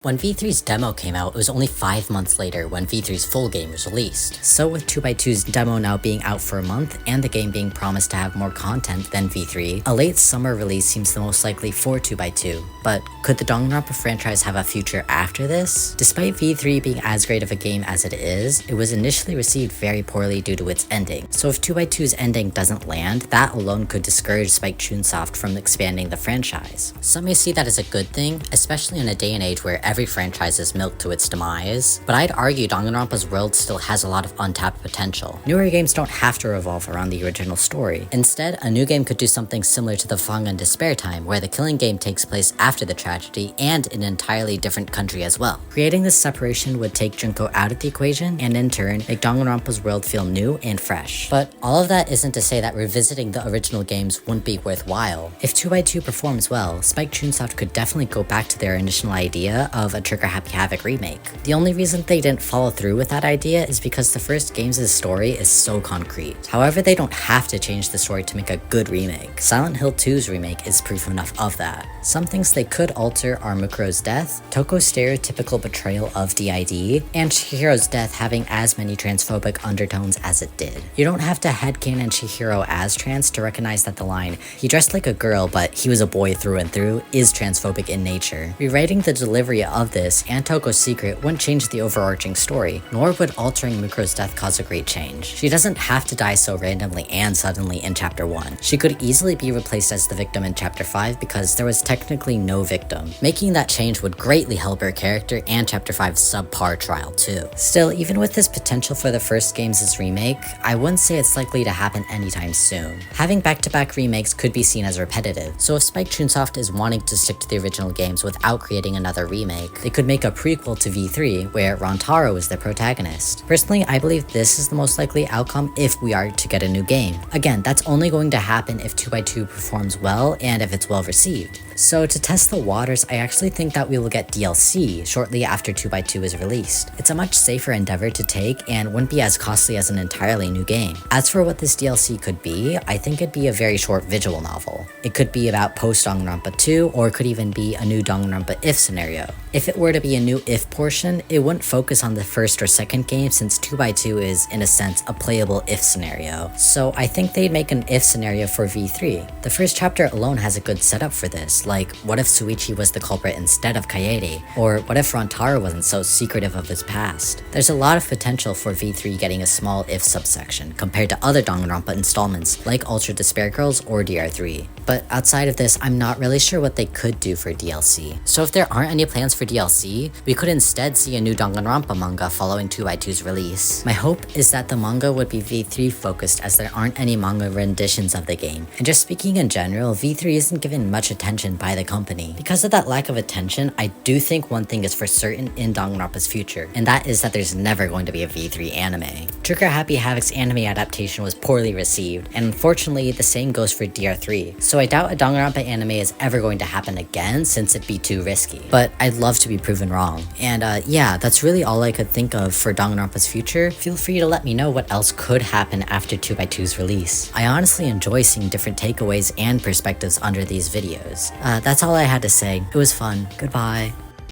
When V3's demo came out, it was only 5 months later when V3's full game was released. So with 2x2's demo now being out for a month, and the game being promised to have more content than V3, a late summer release seems the most likely for 2x2. But could the Danganronpa franchise have a future after this? Despite V3 being as great of a game as it is, it was initially received very poorly due to its ending. So if 2x2's ending doesn't land, that alone could discourage Spike Chunsoft from expanding the franchise. Some may see that as a good thing, especially in a day and age where every franchise is milked to its demise, but I'd argue Danganronpa's world still has a lot of untapped potential. Newer games don't have to revolve around the original story. Instead, a new game could do something similar to the Fang and Despair time, where the killing game takes place after the tragedy and in an entirely different country as well. Creating this separation would take Junko out of the equation and in turn make Danganronpa's world feel new and fresh. But all of that isn't to say that revisiting the original games wouldn't be worthwhile. If 2x2 performs well, Spike Chunsoft could definitely go back to their initial idea of a Trigger Happy Havoc remake. The only reason they didn't follow through with that idea is because the first game's story is so concrete. However, they don't have to change the story to make a good remake. Silent Hill 2's remake is proof enough of that. Some things they could alter are Mukuro's death, Toko's stereotypical betrayal of DID, and Chihiro's death having as many transphobic undertones as it did. You don't have to headcanon Chihiro as trans to recognize that the line, "he dressed like a girl but he was a boy through and through," is transphobic in nature. Rewriting the delivery of this and Toko's secret wouldn't change the overarching story, nor would altering Mukuro's death cause a great change. She doesn't have to die so randomly and suddenly in Chapter 1. She could easily be replaced as the victim in Chapter 5 because there was technically no victim. Making that change would greatly help her character and Chapter 5's subpar trial too. Still, even with this potential for the first game's remake, I wouldn't say it's likely to happen anytime soon. Having back-to-back remakes could be seen as repetitive, so if Spike Chunsoft is wanting to stick to the original games without creating another remake, they could make a prequel to V3 where Rantaro is the protagonist. Personally, I believe this is the most likely outcome if we are to get a new game. Again, that's only going to happen if 2x2 performs well and if it's well received. So to test the waters, I actually think that we will get DLC shortly after 2x2 is released. It's a much safer endeavor to take and wouldn't be as costly as an entirely new game. As for what this DLC could be, I think it'd be a very short visual novel. It could be about post-Danganronpa 2, or it could even be a new Danganronpa if scenario. If it were to be a new if portion, it wouldn't focus on the first or second game since 2x2 is, in a sense, a playable if scenario. So I think they'd make an if scenario for V3. The first chapter alone has a good setup for this, like what if Suichi was the culprit instead of Kaede, or what if Rantaro wasn't so secretive of his past. There's a lot of potential for V3 getting a small if subsection compared to other Danganronpa installments like Ultra Despair Girls or DR3. But outside of this, I'm not really sure what they could do for DLC. So if there aren't any plans for DLC, we could instead see a new Danganronpa manga following 2x2's release. My hope is that the manga would be V3 focused as there aren't any manga renditions of the game. And just speaking in general, V3 isn't given much attention by the company. Because of that lack of attention, I do think one thing is for certain in Danganronpa's future, and that is that there's never going to be a V3 anime. Trigger Happy Havoc's anime adaptation was poorly received, and unfortunately the same goes for DR3, so I doubt a Danganronpa anime is ever going to happen again since it'd be too risky. But I'd love to be proven wrong. And yeah, that's really all I could think of for Danganronpa's future. Feel free to let me know what else could happen after 2x2's release. I honestly enjoy seeing different takeaways and perspectives under these videos. That's all I had to say. It was fun. Goodbye.